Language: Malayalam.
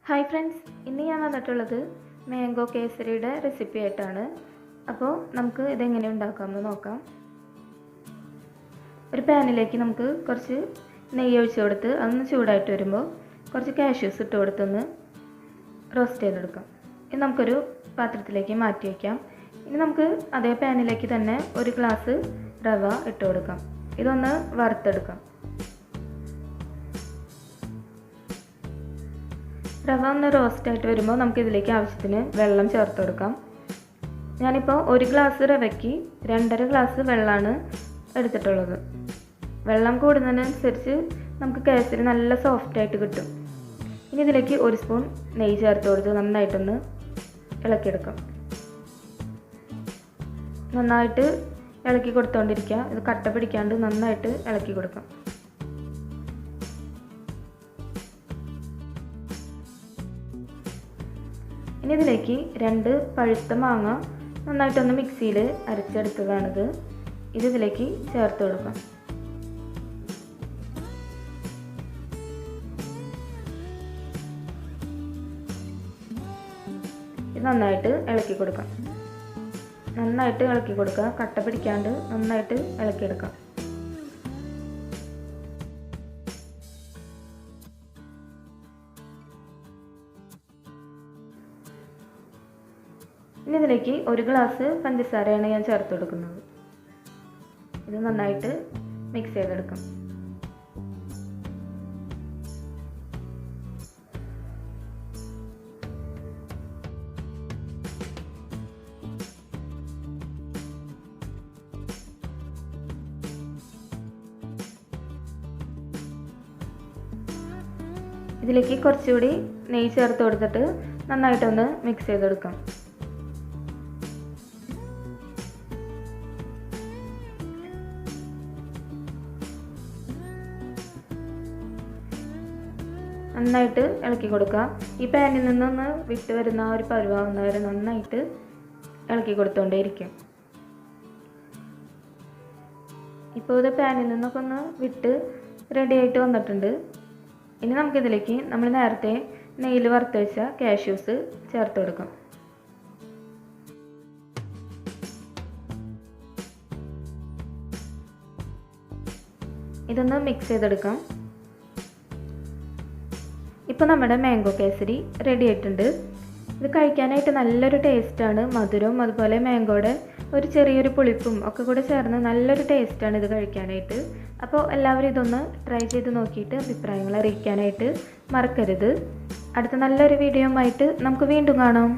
ഹായ് ഫ്രണ്ട്സ്, ഇന്ന് ഞാൻ വന്നിട്ടുള്ളത് മാംഗോ കേസരിയുടെ റെസിപ്പി ആയിട്ടാണ്. അപ്പോൾ നമുക്ക് ഇതെങ്ങനെ ഉണ്ടാക്കാമെന്ന് നോക്കാം. ഒരു പാനിലേക്ക് നമുക്ക് കുറച്ച് നെയ്യ് ഒഴിച്ച് കൊടുത്ത് അതൊന്ന് ചൂടായിട്ട് വരുമ്പോൾ കുറച്ച് കാഷ്യൂസ് ഇട്ട് കൊടുത്തൊന്ന് റോസ്റ്റ് ചെയ്തെടുക്കാം. ഇനി നമുക്കൊരു പാത്രത്തിലേക്ക് മാറ്റി വയ്ക്കാം. ഇനി നമുക്ക് അതേ പാനിലേക്ക് തന്നെ ഒരു ഗ്ലാസ് റവ ഇട്ട് കൊടുക്കാം. ഇതൊന്ന് വറുത്തെടുക്കാം. റവ ഒന്ന് റോസ്റ്റായിട്ട് വരുമ്പോൾ നമുക്കിതിലേക്ക് ആവശ്യത്തിന് വെള്ളം ചേർത്ത് കൊടുക്കാം. ഞാനിപ്പോൾ ഒരു ഗ്ലാസ് റവയ്ക്ക് 2.5 ഗ്ലാസ് വെള്ളമാണ് എടുത്തിട്ടുള്ളത്. വെള്ളം കൂടുന്നതിനനുസരിച്ച് നമുക്ക് കേസരി നല്ല സോഫ്റ്റായിട്ട് കിട്ടും. ഇനി ഇതിലേക്ക് 1 സ്പൂൺ നെയ്യ് ചേർത്ത് കൊടുത്ത് നന്നായിട്ടൊന്ന് ഇളക്കിയെടുക്കാം. നന്നായിട്ട് ഇളക്കി കൊടുത്തുകൊണ്ടിരിക്കുക. ഇത് കട്ട പിടിക്കാണ്ട് നന്നായിട്ട് ഇളക്കി കൊടുക്കാം. ഇനി ഇതിലേക്ക് 2 പഴുത്ത മാങ്ങ നന്നായിട്ടൊന്ന് മിക്സിയിൽ അരച്ചെടുത്തതാണിത്. ഇതിലേക്ക് ചേർത്ത് കൊടുക്കാം. ഇത് നന്നായിട്ട് ഇളക്കി കൊടുക്കാം. നന്നായിട്ട് ഇളക്കി കൊടുക്കുക. കട്ട പിടിക്കാണ്ട് നന്നായിട്ട് ഇളക്കിയെടുക്കാം. ഇനി ഇതിലേക്ക് 1 ഗ്ലാസ് പഞ്ചസാരയാണ് ഞാൻ ചേർത്ത് കൊടുക്കുന്നത്. ഇത് നന്നായിട്ട് മിക്സ് ചെയ്തെടുക്കാം. ഇതിലേക്ക് കുറച്ചുകൂടി നെയ്യ് ചേർത്ത് കൊടുത്തിട്ട് നന്നായിട്ടൊന്ന് മിക്സ് ചെയ്തെടുക്കാം. നന്നായിട്ട് ഇളക്കി കൊടുക്കുക. ഈ പാനിൽ നിന്നൊന്ന് വിട്ട് വരുന്ന ഒരു പരുവാവുന്നവരെ നന്നായിട്ട് ഇളക്കി കൊടുത്തുകൊണ്ടേയിരിക്കും. ഇപ്പോൾ ഇത് പാനിൽ നിന്നൊക്കെ ഒന്ന് വിട്ട് റെഡി ആയിട്ട് വന്നിട്ടുണ്ട്. ഇനി നമുക്കിതിലേക്ക് നമ്മൾ നേരത്തെ നെയ്യിൽ വറുത്ത് വെച്ച കാഷ്യൂസ് ചേർത്ത് കൊടുക്കാം. ഇതൊന്ന് മിക്സ് ചെയ്തെടുക്കാം. ഇപ്പോൾ നമ്മുടെ മാംഗോ കേസരി റെഡി ആയിട്ടുണ്ട്. ഇത് കഴിക്കാനായിട്ട് നല്ലൊരു ടേസ്റ്റാണ്. മധുരവും അതുപോലെ മാംഗോയുടെ ഒരു ചെറിയൊരു പുളിപ്പും ഒക്കെ കൂടെ ചേർന്ന് നല്ലൊരു ടേസ്റ്റാണ് ഇത് കഴിക്കാനായിട്ട്. അപ്പോൾ എല്ലാവരും ഇതൊന്ന് ട്രൈ ചെയ്ത് നോക്കിയിട്ട് അഭിപ്രായങ്ങൾ അറിയിക്കാനായിട്ട് മറക്കരുത്. അടുത്ത നല്ലൊരു വീഡിയോ ആയിട്ട് നമുക്ക് വീണ്ടും കാണാം.